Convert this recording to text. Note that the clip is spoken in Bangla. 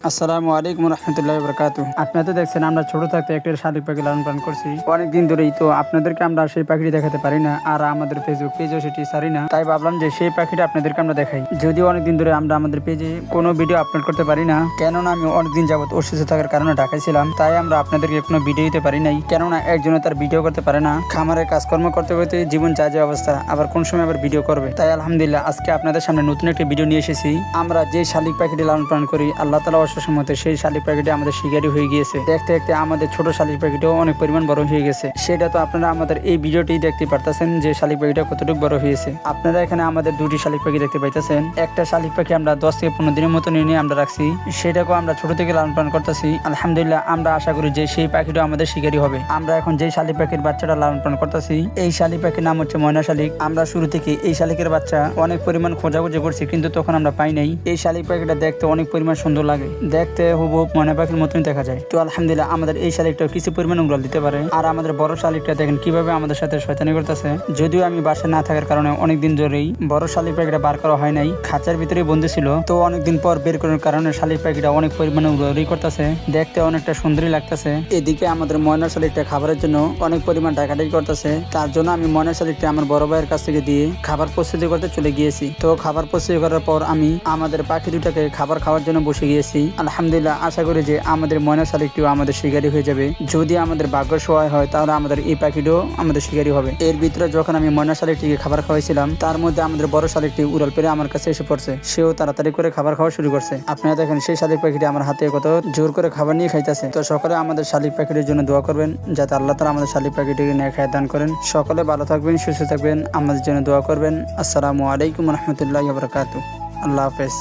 আসসালামু আলাইকুম রহমতুল্লাহি বরকাতু। আপনারা তো দেখছেন আমরা ছোট থাকতে একটা শালিক পাখি লালন পালন করছি অনেকদিন ধরেই। তো আপনাদেরকে আমরা সেই পাখিটি দেখাতে পারি না, আর আমাদের ফেসবুক পেজও সেটি সারি না। তাই ভাবলাম যে সেই পাখিটা আপনাদেরকে আমরা দেখাই। যদিও অনেকদিন ধরে আমরা আমাদের পেজে কোনো ভিডিও আপলোড করতে পারি না, কেননা আমি অনেকদিন যাবত অসুস্থ থাকার কারণে ঢাকায় ছিলাম। তাই আমরা আপনাদেরকে কোনো ভিডিও দিতে পারি নাই, কেননা একজনে তার ভিডিও করতে পারে না। খামারের কাজকর্ম করতে করতে জীবন যা যা অবস্থা, আবার কোন সময় আবার ভিডিও করবে। তাই আলহামদুলিল্লাহ আজকে আপনাদের সামনে নতুন একটি ভিডিও নিয়ে এসেছি। আমরা যে শালিক পাখিটি লালন পালন করি, আল্লাহ তাআলা অশেষ রহমতে সেই শালিক পাখিটি আমাদের শিকারি হয়ে গিয়েছে। দেখতে দেখতে আমাদের ছোট শালিক পাখিটাও অনেক পরিমাণ বড় হয়ে গেছে। সেটা তো আপনারা আমাদের এই ভিডিওটি দেখতে পারতেছেন যে শালিক পাখিটা কতটুকু বড় হয়েছে। আপনারা এখানে আমাদের দুটি শালিক পাখি দেখতে পাইতেছেন। একটা শালিক পাখি আমরা 10 থেকে 15 দিনের মতো নিয়ে আমরা রাখছি, সেটাকেও আমরা ছোট থেকে লালন পালন করতেছি। আলহামদুলিল্লাহ আমরা আশা করি যে সেই পাখিটা আমাদের শিকারি হবে। আমরা এখন যে শালিক পাখির বাচ্চাটা লালন পালন করতেছি, এই শালিক পাখির নাম হচ্ছে ময়না শালিক। আমরা শুরু থেকে এই শালিকের বাচ্চা অনেক পরিমাণ খোঁজাখুঁজি করছি, কিন্তু তখন আমরা পাই নাই। এই শালিক পাখিটা দেখতে অনেক পরিমাণ সুন্দর লাগে, দেখতে হুবহু ময়না পাখির মতনই দেখা যায়। তো আলহামদুলিল্লাহ আমাদের এই শালিকটাও কিছু পরিমাণ উড়াল দিতে পারে। আর আমাদের বড় শালিকটা দেখেন কিভাবে আমাদের সাথে শয়তানি করতেছে। যদিও আমি বাসায় না থাকার কারণে অনেকদিন ধরেই বড় শালিক পাখিটা বার করা হয় নাই, খাঁচার ভিতরেই বন্দি ছিল। তো অনেকদিন পর বের করার কারণে শালিক পাখিটা অনেক পরিমাণে উড়াউড়ি করতেছে, দেখতে অনেকটা সুন্দরই লাগতেছে। এদিকে আমাদের ময়না শালিকটা খাবারের জন্য অনেক পরিমাণ ডাকাডাকি করতেছে। তার জন্য আমি ময়না শালিকটা আমার বড় ভাইয়ের কাছ থেকে দিয়ে খাবার প্রস্তুতি করতে চলে গিয়েছি। তো খাবার প্রস্তুতি করার পর আমি আমাদের পাখি দুটাকে খাবার খাওয়ার জন্য বসে গিয়েছি। আলহামদুলিল্লাহ আশা করি যে আমাদের ময়না শালিকটিও আমাদের শিকারি হয়ে যাবে। যদি আমাদের ভাগ্য সহায় হয় তাহলে আমাদের এই পাখিটিও আমাদের শিকারি হবে। এর ভিতরে যখন আমি ময়না শালিকটিকে খাবার খাওয়াইছিলাম, তার মধ্যে আমাদের বড় শালিকটি উড়াল পেরে আমার কাছে এসে পড়ছে। সেও তাড়াতাড়ি করে খাবার খাওয়া শুরু করছে। আপনারা দেখেন সেই শালিক পাখিটি আমার হাতে কত জোর করে খাবার নিয়ে খাইতেছে। তো সকলে আমাদের শালিক পাখিটির জন্য দোয়া করবেন, যাতে আল্লাহ তাআলা আমাদের শালিক পাখিটিকে নিয়ে খায় দান করেন। সকলে ভালো থাকবেন, সুস্থ থাকবেন, আমাদের জন্য দোয়া করবেন। আসসালামু আলাইকুম রহমতুল্লাহি ওয়া বারাকাতুহু। আল্লাহ হাফেজ।